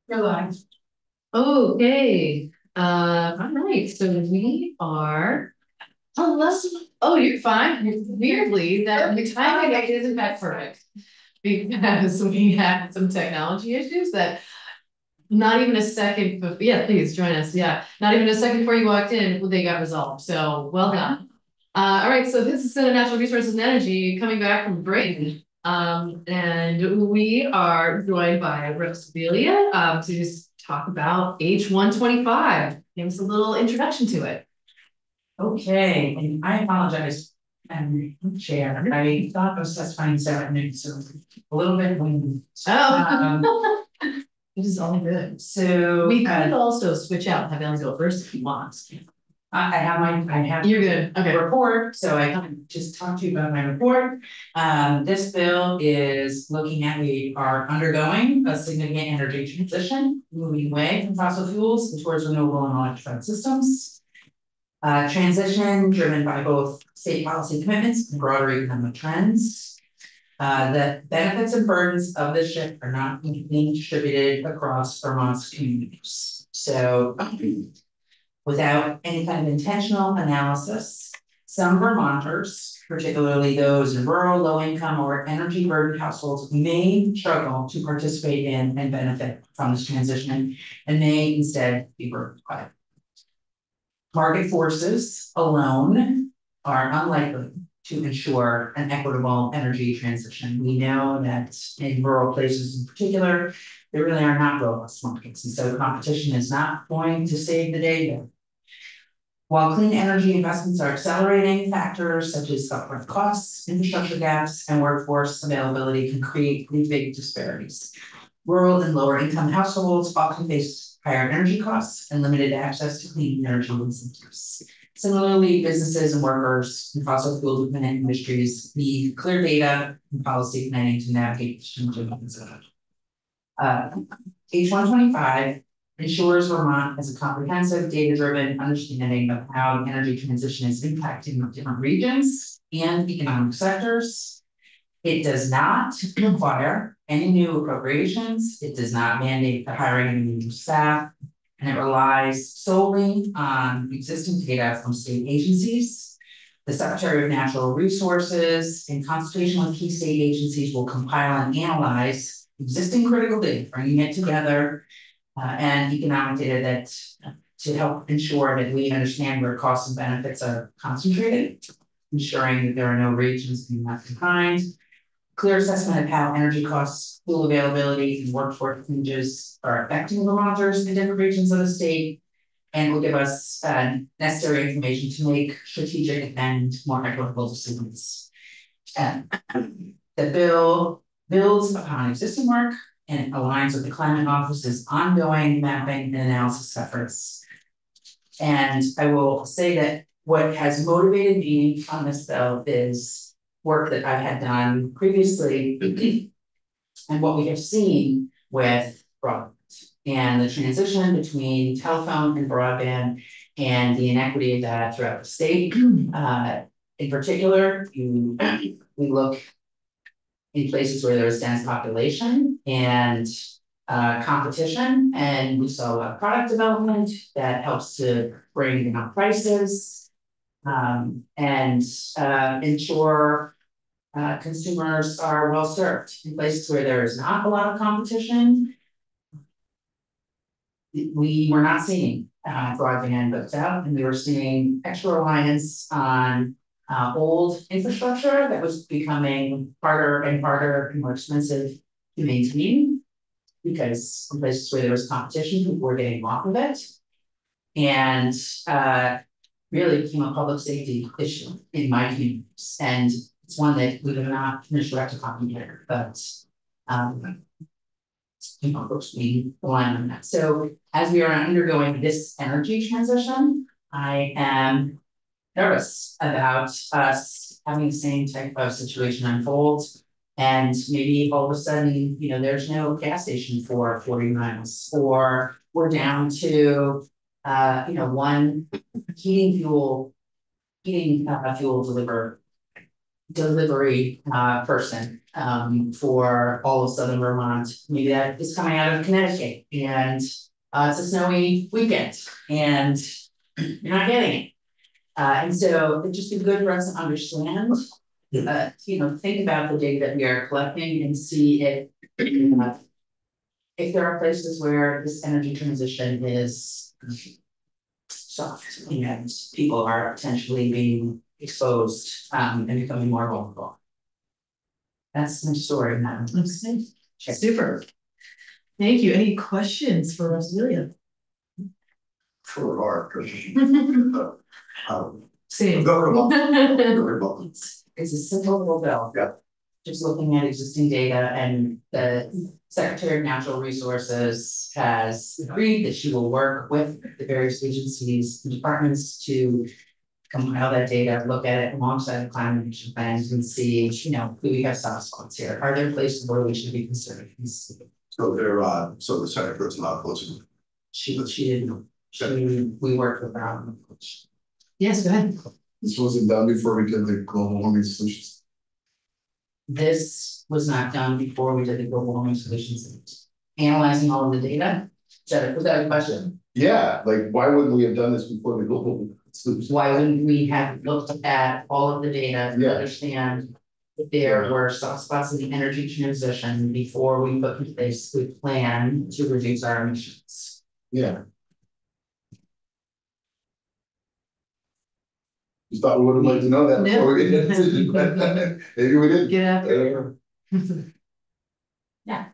Relax. Okay. All right. So we are. Oh, oh, you're fine. Weirdly, that the timing isn't that perfect because we had some technology issues that not even a second. Yeah, please join us. Yeah, not even a second before you walked in, they got resolved. So well done. All right. So this is Natural Resources and Energy coming back from break. And we are joined by Roselia to just talk about H125. Give us a little introduction to it. Okay, and I apologize, Chair. I thought it was specifying 7 minutes, so a little bit windy. Oh, This is all good. So we could also switch out, have Ellen go first if you want. I have. You're good. Okay. Report, so I can just talk to you about my report. This bill is looking at, we are undergoing a significant energy transition, moving away from fossil fuels and towards renewable and electrified systems. Transition driven by both state policy commitments and broader economic trends. The benefits and burdens of this shift are not being distributed across Vermont's communities. So without any kind of intentional analysis, some Vermonters, particularly those in rural, low-income, or energy-burdened households, may struggle to participate in and benefit from this transition and may instead be burdened by it. Market forces alone are unlikely to ensure an equitable energy transition. We know that in rural places in particular, there really are not robust markets. And so competition is not going to save the day there. While clean energy investments are accelerating, factors such as upfront costs, infrastructure gaps, and workforce availability can create pretty big disparities. Rural and lower income households often face higher energy costs and limited access to clean energy incentives. Similarly, businesses and workers in fossil fuel dependent industries need clear data and policy planning to navigate changing H125 ensures Vermont has a comprehensive, data-driven understanding of how the energy transition is impacting different regions and economic sectors. It does not require any new appropriations. It does not mandate the hiring of new staff, and it relies solely on existing data from state agencies. The Secretary of Natural Resources, in consultation with key state agencies, will compile and analyze existing critical data, bringing it together and economic data that to help ensure that we understand where costs and benefits are concentrated, ensuring that there are no regions being left behind. Clear assessment of how energy costs, fuel availability, and workforce changes are affecting Vermonters in different regions of the state, and will give us necessary information to make strategic and more equitable decisions. And the bill builds upon existing work and aligns with the Climate Office's ongoing mapping and analysis efforts. And I will say that what has motivated me on this bill is work that I had done previously and what we have seen with broadband and the transition between telephone and broadband and the inequity of that throughout the state. In particular, we look in places where there was dense population and competition, and we saw a lot of product development that helps to bring down prices and ensure consumers are well served. In places where there is not a lot of competition, we were not seeing broadband built out, and we were seeing extra reliance on old infrastructure that was becoming harder and harder and more expensive to maintain because in places where there was competition, people were getting off of it. And really became a public safety issue in my communities. And it's one that we have not finished rectifying here, but folks being aligned on that. So as we are undergoing this energy transition, I am nervous about us having the same type of situation unfold. And maybe all of a sudden, there's no gas station for 40 miles, or we're down to, one heating fuel delivered delivery person for all of southern Vermont. Maybe that is coming out of Connecticut, and it's a snowy weekend, and you're not getting it. And so it'd just be good for us to understand, think about the data that we are collecting and see if there are places where this energy transition is soft and people are potentially being exposed and becoming more vulnerable. That's my story now. Okay. Sure. Super. Thank you. Any questions for Rosalia? For our Same. It's a simple little bill. Yeah. Just looking at existing data, and the Secretary of Natural Resources has agreed that she will work with the various agencies and departments to compile that data, look at it alongside the climate action plans and see, do we have soft spots here? Are there places where we should be considering this? So so the Secretary's not close. She didn't, we worked with her on the. Yes, go ahead. This wasn't done before we did the global warming solutions. This was not done before we did the global warming solutions. Analyzing all of the data. Was that a question? Yeah, like why wouldn't we have done this before the global solutions? Why wouldn't we have looked at all of the data to understand if there were soft spots in the energy transition before we put in place a plan to reduce our emissions? Yeah. Just thought we would have liked to know that before we did the decision, but maybe we didn't. Get after Yeah,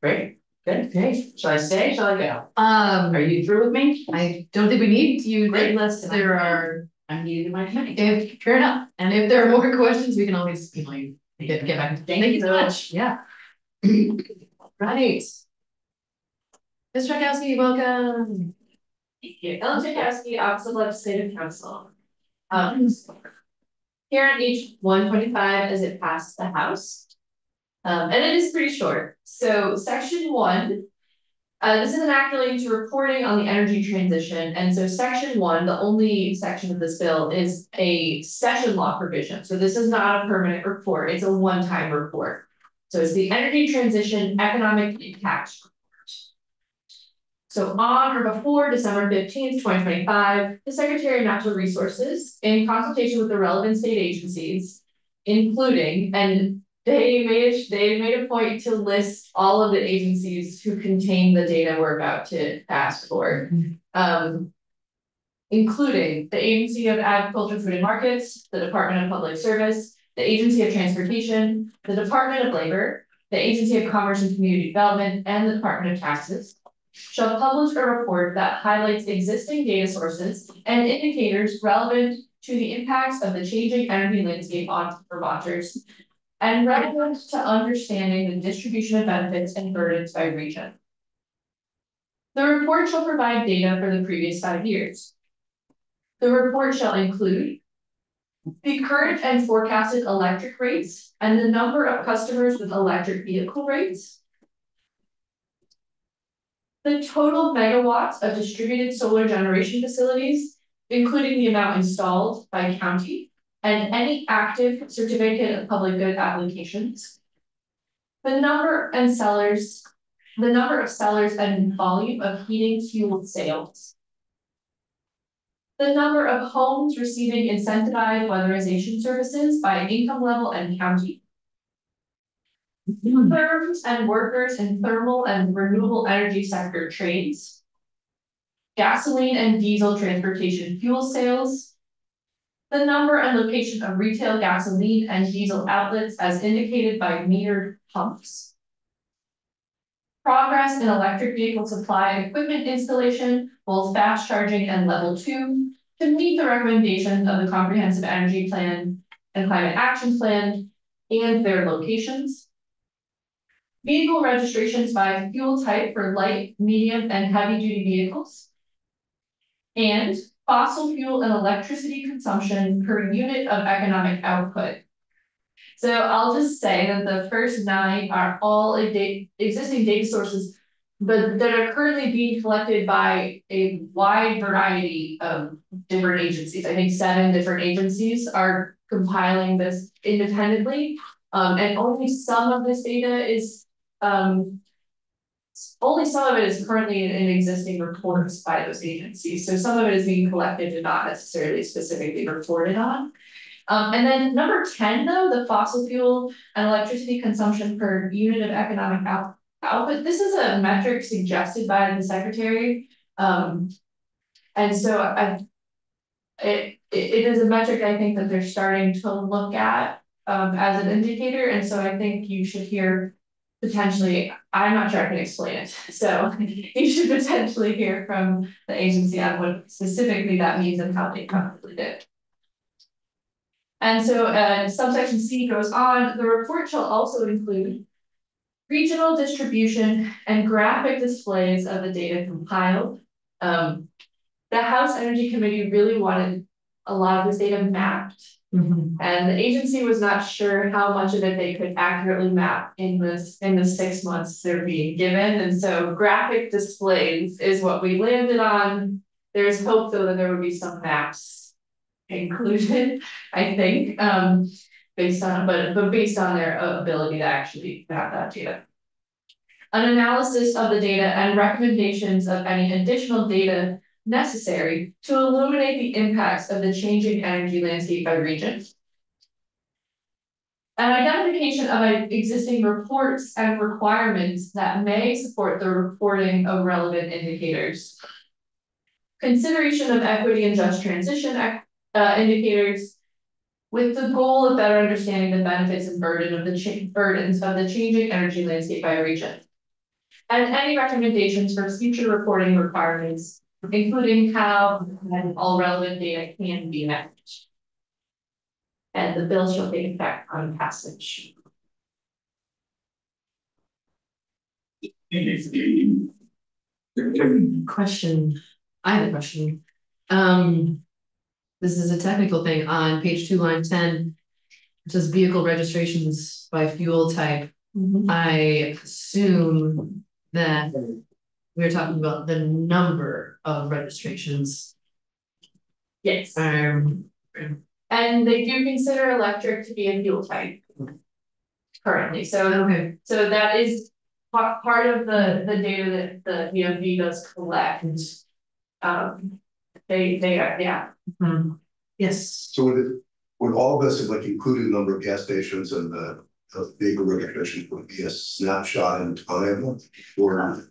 great. Good. Okay. Shall I stay? Shall I go? Are Are you through with me? I don't think we need you Great. unless there are. I'm needed in my time. Fair enough. And if there are more questions, we can always email you. Get back. Thank you so much. Yeah. Right. Ms. Rakowski, welcome. Thank you. Ellen Jakowski, Office of Legislative Counsel. Here on H 125 as it passed the House. And it is pretty short. So section 1, this is an act relating to reporting on the energy transition. And so section 1, the only section of this bill, is a session law provision. So this is not a permanent report, it's a one-time report. So it's the Energy Transition Economic Impact Report. So on or before December 15th, 2025, the Secretary of Natural Resources, in consultation with the relevant state agencies, including, and they made a point to list all of the agencies who contain the data we're about to ask for, including the Agency of Agriculture, Food and Markets, the Department of Public Service, the Agency of Transportation, the Department of Labor, the Agency of Commerce and Community Development, and the Department of Taxes, shall publish a report that highlights existing data sources and indicators relevant to the impacts of the changing energy landscape on Vermonters and relevant to understanding the distribution of benefits and burdens by region. The report shall provide data for the previous 5 years. The report shall include the current and forecasted electric rates and the number of customers with electric vehicle rates, the total megawatts of distributed solar generation facilities, including the amount installed by county, and any active certificate of public good applications, the number of sellers and volume of heating fuel sales, the number of homes receiving incentivized weatherization services by income level and county, firms and workers in thermal and renewable energy sector trades, gasoline and diesel transportation fuel sales, the number and location of retail gasoline and diesel outlets as indicated by metered pumps, progress in electric vehicle supply and equipment installation, both fast charging and level 2, to meet the recommendations of the Comprehensive Energy Plan and Climate Action Plan and their locations, vehicle registrations by fuel type for light, medium, and heavy duty vehicles, and fossil fuel and electricity consumption per unit of economic output. So I'll just say that the first 9 are all existing data sources, but that are currently being collected by a wide variety of different agencies. I think 7 different agencies are compiling this independently. And only some of this data is, only some of it is currently in existing reports by those agencies. So some of it is being collected and not necessarily specifically reported on. And then number 10, though, the fossil fuel and electricity consumption per unit of economic output. This is a metric suggested by the secretary. And so it is a metric I think that they're starting to look at as an indicator. And so I think you should hear potentially, I'm not sure I can explain it. So you should potentially hear from the agency on what specifically that means and how they calculate it. And so subsection C goes on, the report shall also include regional distribution and graphic displays of the data compiled. The House Energy Committee really wanted a lot of this data mapped. And the agency was not sure how much of it they could accurately map in the 6 months they're being given. And so graphic displays is what we landed on. There's hope though that there would be some maps included, I think, based on their ability to actually map that data. An analysis of the data and recommendations of any additional data necessary to illuminate the impacts of the changing energy landscape by region. An identification of existing reports and requirements that may support the reporting of relevant indicators. Consideration of equity and just transition indicators with the goal of better understanding the benefits and burdens of the changing energy landscape by region. And any recommendations for future reporting requirements, including how all relevant data can be managed. And the bill shall take effect on passage. Question. I have a question. This is a technical thing on page 2, line 10. It says vehicle registrations by fuel type. I assume that we're talking about the number of registrations. Yes. And they do consider electric to be a fuel type currently. So, so that is part of the data that the DMV does collect. They are, yeah. Yes. So would all of this, like including the number of gas stations and the vehicle registration, would be a snapshot in time, or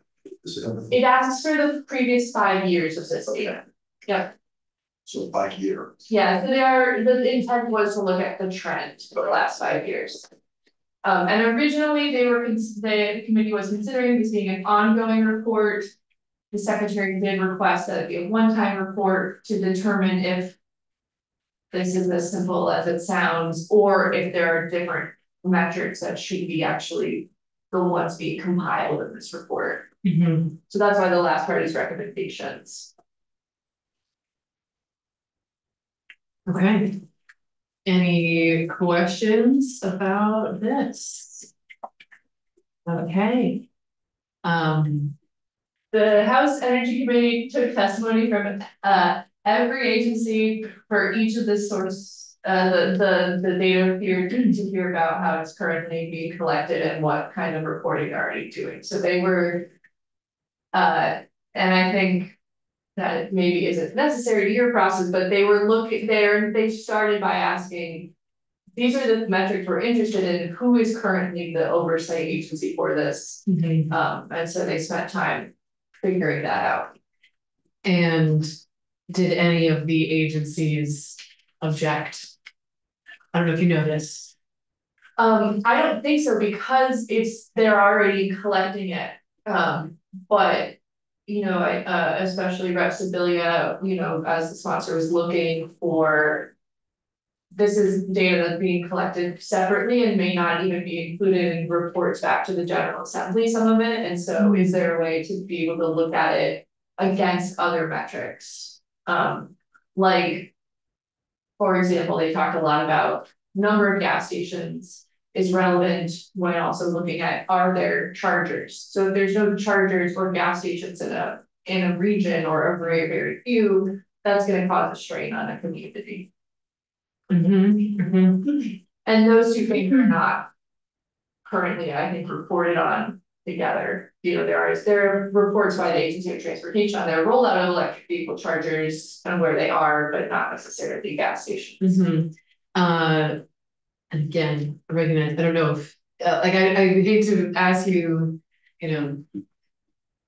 it asks for the previous 5 years of this data. Yeah. So 5 years. Yeah, so the intent was to look at the trend for the last 5 years. And originally the committee was considering this being an ongoing report. The secretary did request that it be a one-time report to determine if this is as simple as it sounds, or if there are different metrics that should be actually the ones being compiled in this report. So that's why the last part is recommendations. Okay. Any questions about this? Okay. The House Energy Committee took testimony from every agency for each of the source, the data appeared to hear about how it's currently being collected and what kind of reporting they're already doing. So they were, and I think that it maybe isn't necessary to your process, but they were looking there, they started by asking, these are the metrics we're interested in, who is currently the oversight agency for this? And so they spent time figuring that out. And did any of the agencies object? I don't know if you know this. I don't think so, because they're already collecting it. But you know, especially Rep. Sibilia, you know, as the sponsor, was looking for, this is data that's being collected separately and may not even be included in reports back to the General Assembly, some of it. And so is there a way to be able to look at it against other metrics? Like, for example, they talked a lot about number of gas stations is relevant when also looking at, are there chargers? So if there's no chargers or gas stations in a region, or a very, very few, that's going to cause a strain on a community. And those two things are not currently, I think, reported on together. You know, there are reports by the Agency of Transportation on their rollout of electric vehicle chargers and where they are, but not necessarily gas stations. And again, I recognize, I don't know if, like, I hate to ask you, you know,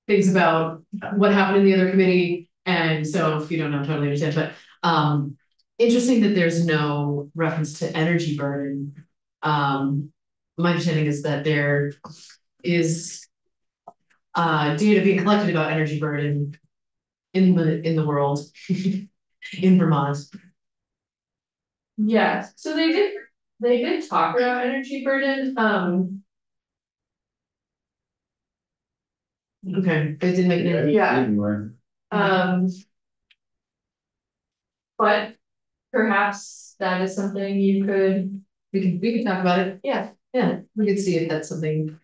things about what happened in the other committee, and so if you don't know, totally understand, but, interesting that there's no reference to energy burden. My understanding is that there is, data being collected about energy burden in the world, in Vermont. Yeah, so they did talk about energy burden, Okay, they didn't make it. yeah. But perhaps that is something you could, We can talk about it. yeah. Yeah, we could see if that's something.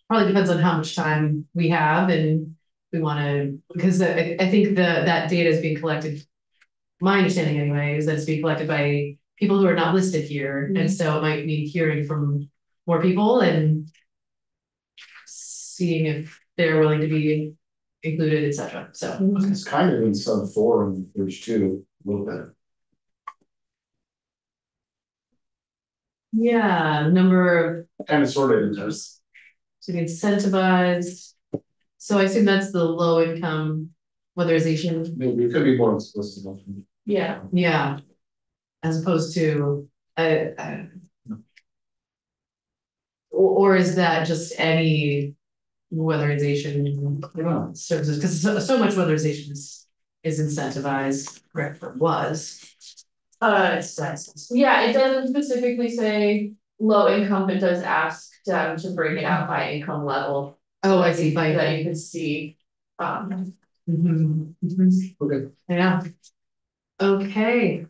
Probably depends on how much time we have and we wanna, because I think that data is being collected. My understanding anyway, is that it's being collected by people who are not listed here, and so it might mean hearing from more people and seeing if they're willing to be included, et cetera, so. It's kind of in sub 4 on page 2, a little bit. Yeah, number of Kind of sort of does. to be incentivized. So I assume that's the low income weatherization. Maybe it could be more explicit. Yeah. Yeah. As opposed to, or is that just any weatherization services? Because so much weatherization is incentivized, correct, or was. Yeah, it doesn't specifically say low income, but does ask them to break it out by income level. Oh, I see, by. That you can see, Okay. Yeah. Okay,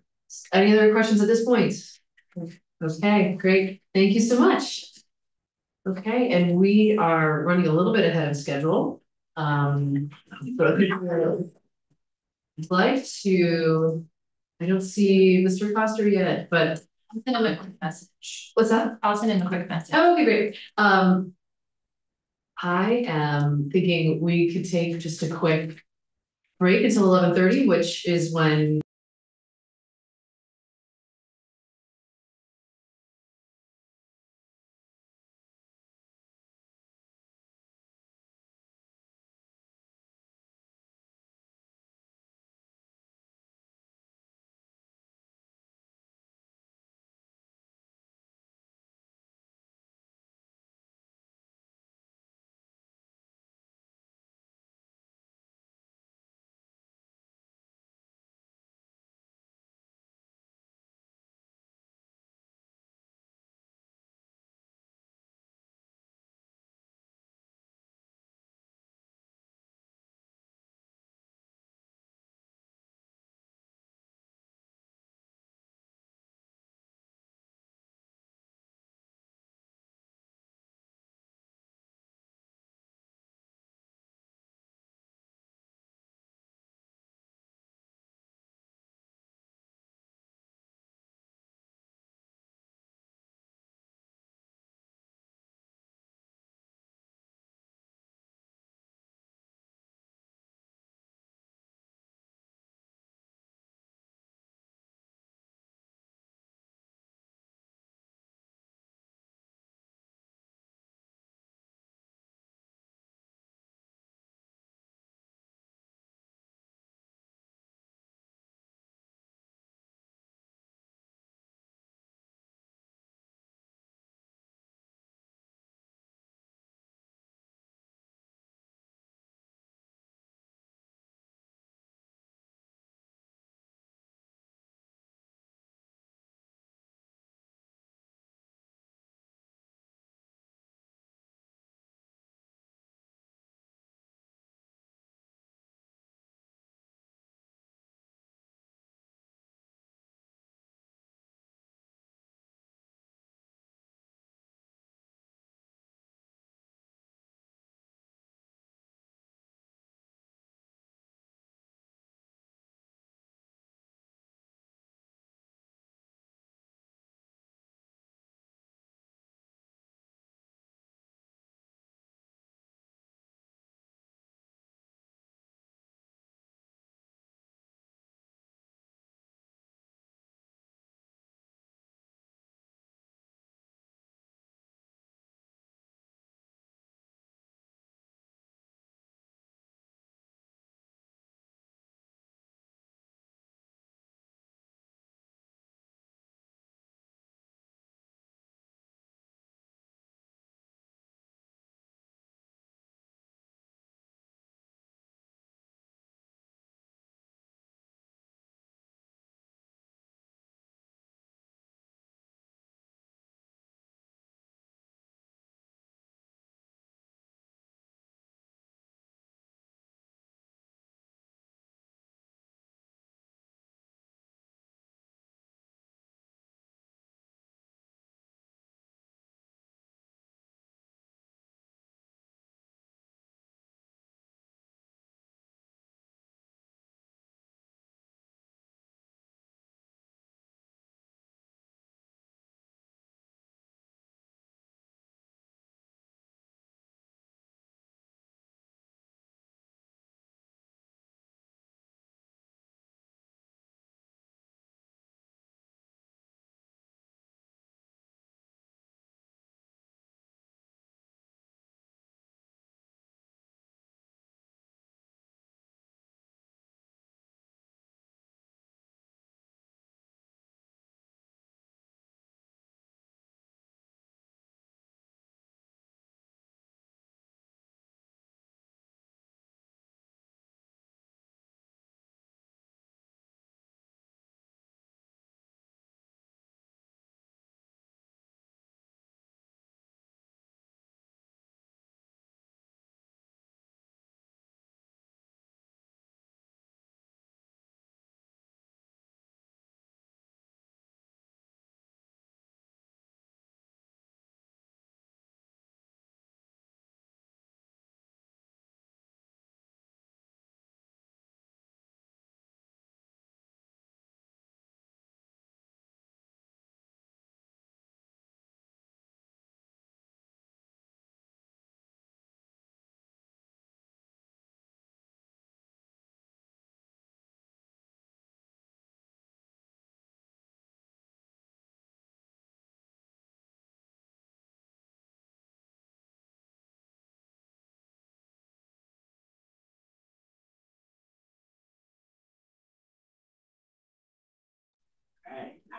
any other questions at this point? Okay, great, thank you so much. Okay, and we are running a little bit ahead of schedule. But I'd like to, I don't see Mr. Foster yet, but. I'll send him a quick message. What's that? I'll send him a quick message. Oh, okay, great. I am thinking we could take just a quick break until 11:30, which is when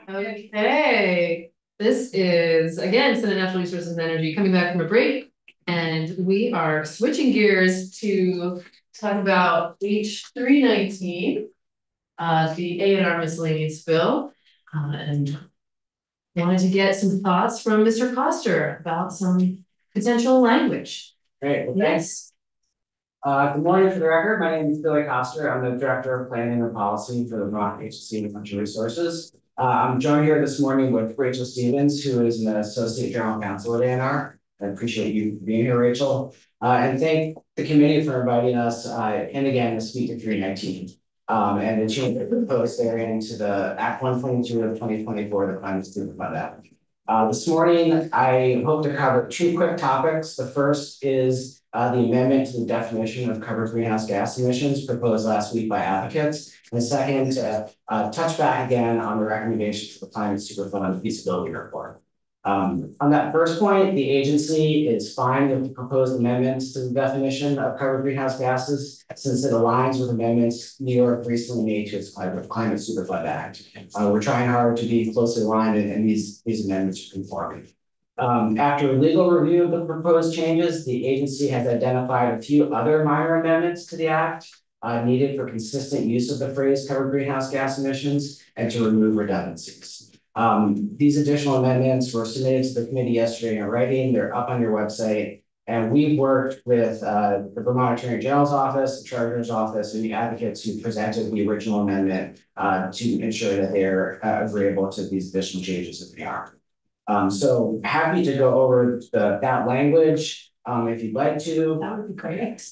Okay, this is again Senate Natural Resources and Energy coming back from a break. And we are switching gears to talk about H319. The A&R miscellaneous bill. And wanted to get some thoughts from Mr. Coster about some potential language. Great, well, thanks. Good morning, for the record, my name is Billy Coster, I'm the Director of Planning and Policy for the Vermont Agency of Natural Resources. I'm joined here this morning with Rachel Stevens, who is an Associate General Counsel at A&R. I appreciate you being here, Rachel, and thank the committee for inviting us, and again, to speak to 319. And the change proposed therein to the Act 122 of 2024, the Climate Stewardship Act. This morning, I hope to cover two quick topics. The first is the amendment to the definition of covered greenhouse gas emissions proposed last week by advocates. And the second, touch back again on the recommendations of the Climate Superfund feasibility report. On that first point, the agency is fine with the proposed amendments to the definition of covered greenhouse gases, since it aligns with amendments New York recently made to its Climate Superfund Act. We're trying hard to be closely aligned, and these amendments are conforming. After legal review of the proposed changes, the agency has identified a few other minor amendments to the act needed for consistent use of the phrase covered greenhouse gas emissions and to remove redundancies. These additional amendments were submitted to the committee yesterday in writing. They're up on your website. And we've worked with the Vermont Attorney General's office, the Treasurer's office, and the advocates who presented the original amendment to ensure that they're agreeable to these additional changes if they are. So happy to go over that language if you'd like to. That would be great.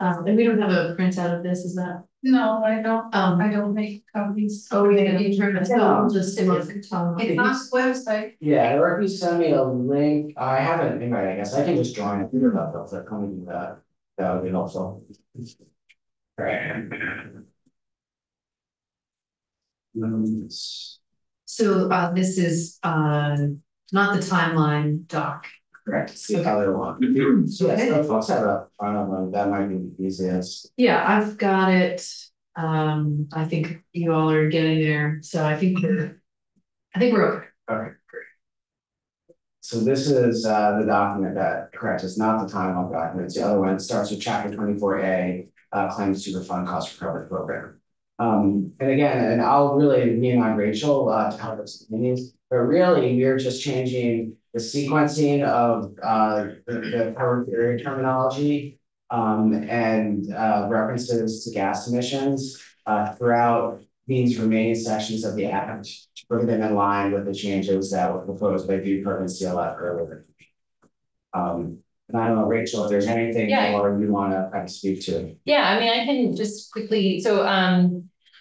And we don't have a printout of this, is that? No, I don't. I don't make copies. Oh, yeah, you turn it on, just look. It's on the website. Yeah, or if you send me a link, I have an invite, I guess. I can just join if you're about to come and do that. That would be helpful. All right. So this is not the timeline doc, correct? It's the other one. So I'll set it up. That might be the easiest. Yeah, I've got it. I think you all are getting there. So I think we're okay. Okay, great. So this is the document that, correct, it's not the timeline document, it's the other one. It starts with chapter 24A, Climate Superfund Cost Recovery Program. And again, and I'll really lean on Rachel to help us in these, but really we're just changing the sequencing of the covered period terminology and references to gas emissions throughout these remaining sections of the act to bring them in line with the changes that were proposed by Bucor and CLF earlier. And I don't know, Rachel, if there's anything more you want to kind of speak to. Yeah, I mean, I can just quickly, so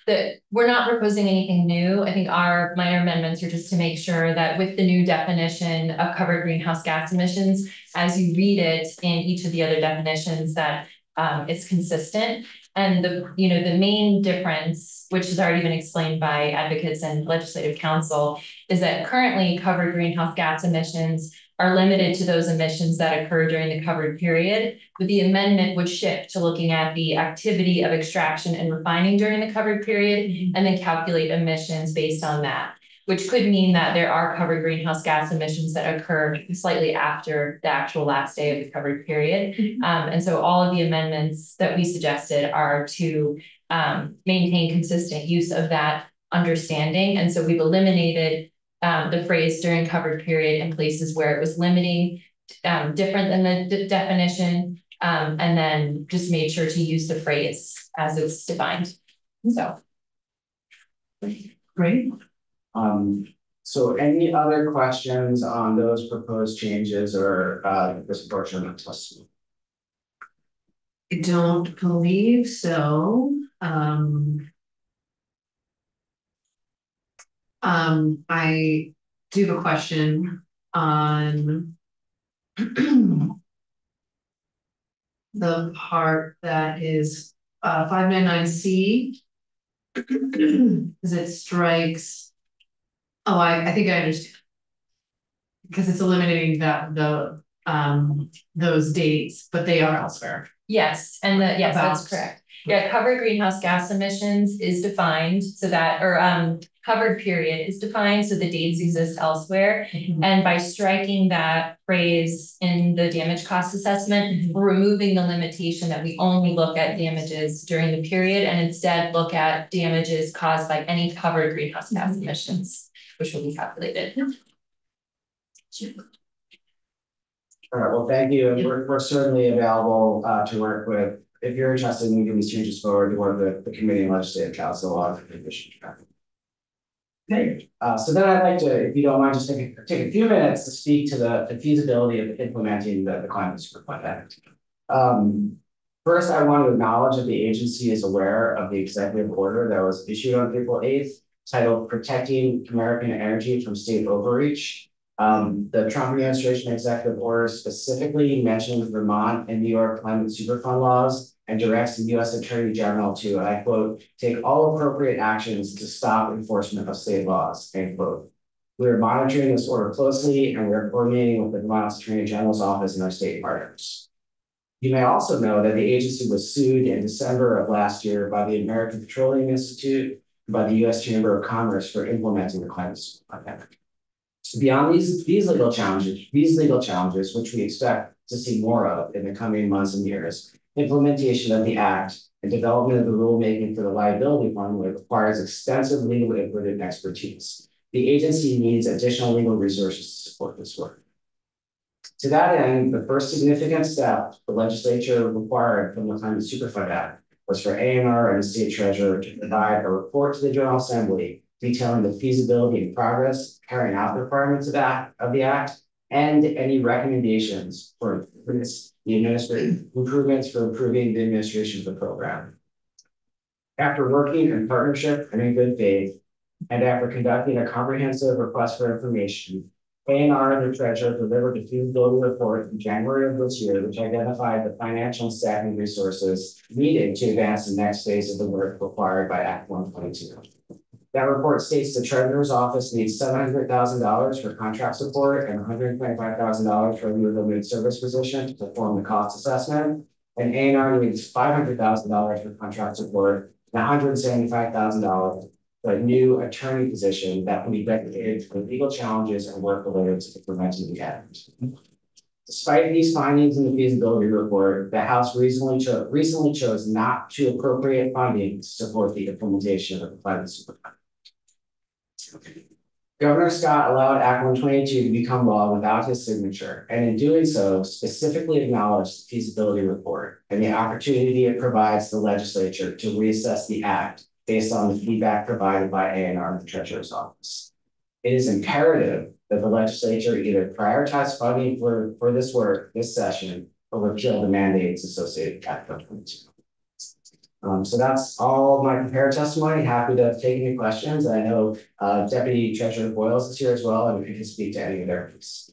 that we're not proposing anything new. I think our minor amendments are just to make sure that with the new definition of covered greenhouse gas emissions, as you read it in each of the other definitions, that it's consistent. And the main difference, which has already been explained by advocates and legislative counsel, is that currently covered greenhouse gas emissions are limited to those emissions that occur during the covered period, but the amendment would shift to looking at the activity of extraction and refining during the covered period, and then calculate emissions based on that, which could mean that there are covered greenhouse gas emissions that occur slightly after the actual last day of the covered period. And so all of the amendments that we suggested are to maintain consistent use of that understanding. And so we've eliminated the phrase during covered period in places where it was limiting, different than the definition, and then just made sure to use the phrase as it's defined. So. Great. So any other questions on those proposed changes or this portion of the testimony? I don't believe so. I do have a question on the part that is 599C, because it strikes. Oh, I think I understand. Because it's eliminating the those dates, but they are elsewhere. Yes, and yes, that's About- correct. Yeah, covered greenhouse gas emissions is defined so that, or covered period is defined, so the dates exist elsewhere. And by striking that phrase in the damage cost assessment, we're removing the limitation that we only look at damages during the period and instead look at damages caused by any covered greenhouse gas emissions, which will be calculated. All right, well, thank you. And we're certainly available to work with, if you're interested in moving these changes forward, to work with the committee and legislative council on the commission. Okay, so then I'd like to, if you don't mind, just take a few minutes to speak to the feasibility of implementing the Climate Super Fund Act. First, I want to acknowledge that the agency is aware of the executive order that was issued on April 8th, titled Protecting American Energy from State Overreach. The Trump administration executive order specifically mentions Vermont and New York Climate Superfund laws and directs the U.S. Attorney General to, and I quote, take all appropriate actions to stop enforcement of state laws, end quote. We are monitoring this order closely and we are coordinating with the Vermont Attorney General's office and our state partners. You may also know that the agency was sued in December of last year by the American Petroleum Institute and by the U.S. Chamber of Commerce for implementing the Climate Superfund Act. Beyond these legal challenges, which we expect to see more of in the coming months and years, implementation of the Act and development of the rulemaking for the liability formula requires extensive legal input and expertise. The agency needs additional legal resources to support this work. To that end, the first significant step the legislature required from the Climate Superfund Act was for ANR and the state treasurer to provide a report to the General Assembly detailing the feasibility and progress carrying out the requirements of the Act and any recommendations for the administrative improvements for improving the administration of the program. After working in partnership and in good faith, and after conducting a comprehensive request for information, ANR and the treasurer delivered a feasibility report in January of this year, which identified the financial and staffing resources needed to advance the next phase of the work required by Act 122. That report states the Treasurer's Office needs $700,000 for contract support and $125,000 for a new limited service position to perform the cost assessment. And ANR needs $500,000 for contract support and $175,000 for a new attorney position that will be dedicated to legal challenges and work related to the prevention of the act. Despite these findings in the feasibility report, the House recently chose not to appropriate funding to support the implementation of the Climate Superfund. Governor Scott allowed Act 122 to become law without his signature, and in doing so, specifically acknowledged the feasibility report and the opportunity it provides the legislature to reassess the act based on the feedback provided by ANR and the Treasurer's Office. It is imperative that the legislature either prioritize funding for this work this session or repeal the mandates associated with Act 122. So that's all my prepared testimony. Happy to take any questions. I know Deputy Treasurer Boyles is here as well, and we can speak to any of their piece.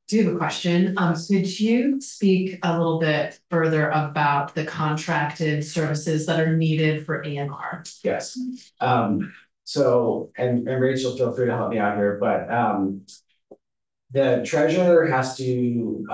Do you have a question? Could you speak a little bit further about the contracted services that are needed for ANR? Yes. So, and Rachel, feel free to help me out here, but the treasurer has to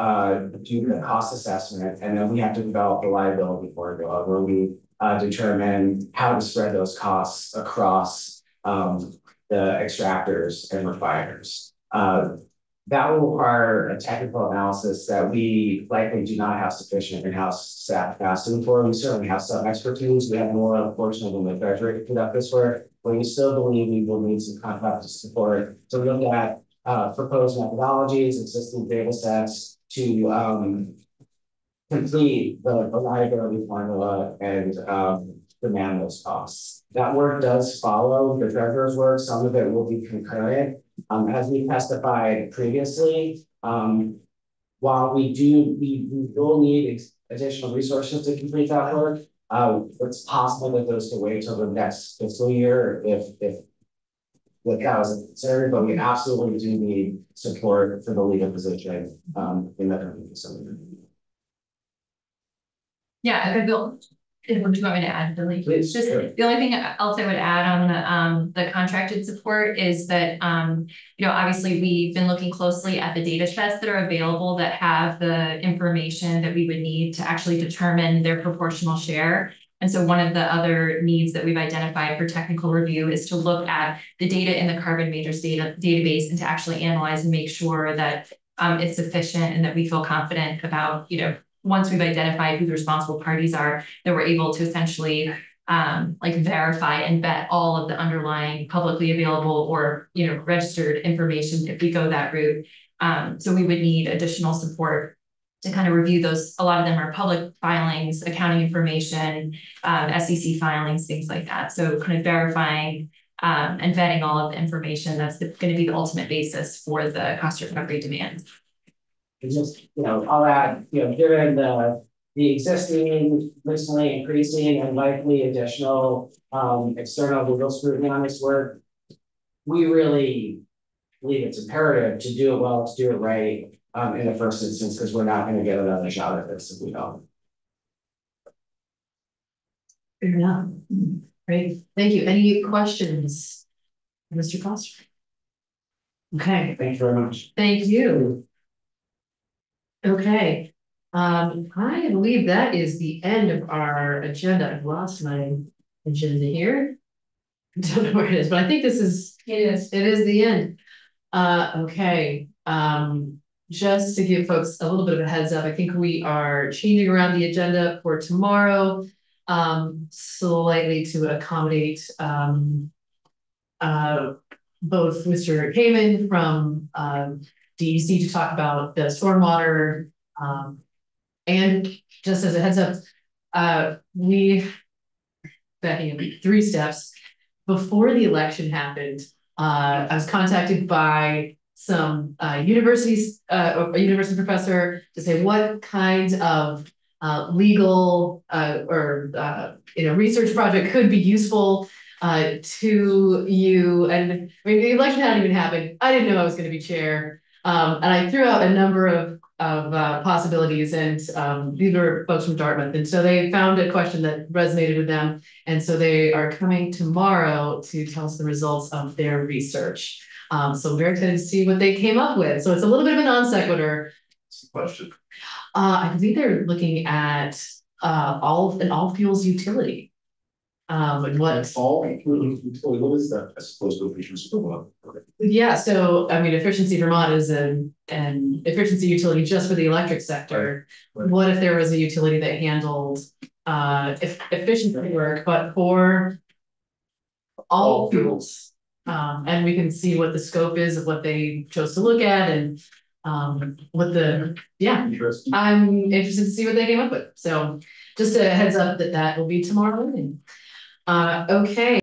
do the cost assessment, and then we have to develop the liability formula where we determine how to spread those costs across the extractors and refiners. That will require a technical analysis that we likely do not have sufficient in-house staff capacity for. We certainly have some expertise. We have more, unfortunately, than the treasury to conduct this work, but we still believe we will need some contractor support to look at proposed methodologies, existing data sets to complete the liability formula and demand those costs. That work does follow the treasurer's work. Some of it will be concurrent. As we testified previously, while we will need additional resources to complete that work, it's possible that those could wait until the next fiscal year if that was necessary, but we absolutely do need support for the legal position in the facility. Yeah, I feel Do you want me to add, Billy? Please, Just sure. the only thing else I would add on the contracted support is that, you know, obviously we've been looking closely at the data sets that are available that have the information that we would need to actually determine their proportional share. And so one of the other needs that we've identified for technical review is to look at the data in the carbon matrix database and to actually analyze and make sure that it's sufficient and that we feel confident about, you know, once we've identified who the responsible parties are, that we're able to essentially like verify and vet all of the underlying publicly available or, you know, registered information if we go that route. So we would need additional support to kind of review those. A lot of them are public filings, accounting information, SEC filings, things like that. So kind of verifying and vetting all of the information that's going to be the ultimate basis for the cost recovery demand. And just, you know, I'll add, you know, given the existing, recently increasing and likely additional external legal scrutiny on this work, we really believe it's imperative to do it well, to do it right in the first instance, because we're not going to get another shot at this if we don't. Fair enough. Great, thank you. Any questions, Mr. Foster? Okay, Thank you very much. thank you. Okay, I believe that is the end of our agenda. I've lost my agenda here. I don't know where it is, but I think this is. It is the end. Okay, just to give folks a little bit of a heads up, I think we are changing around the agenda for tomorrow, slightly to accommodate, both Mr. Kamen from, DEC to talk about the stormwater, and just as a heads up, backing up 3 steps. Before the election happened, I was contacted by some a university professor to say what kind of legal research project could be useful to you. And I mean, the election hadn't even happened. I didn't know I was going to be chair. And I threw out a number of possibilities, and these were folks from Dartmouth. And so they found a question that resonated with them. And so they are coming tomorrow to tell us the results of their research. So I'm very excited to see what they came up with. So it's a little bit of a non sequitur. Question. I believe they're looking at an all fuels utility. And what What is that? As opposed to efficiency Vermont. yeah, so I mean, Efficiency Vermont is an efficiency utility just for the electric sector. Right. What if there was a utility that handled efficiency work, but for all fuels? And we can see what the scope is of what they chose to look at, and what the Interesting. I'm interested to see what they came up with. So just a heads up that will be tomorrow morning. Okay.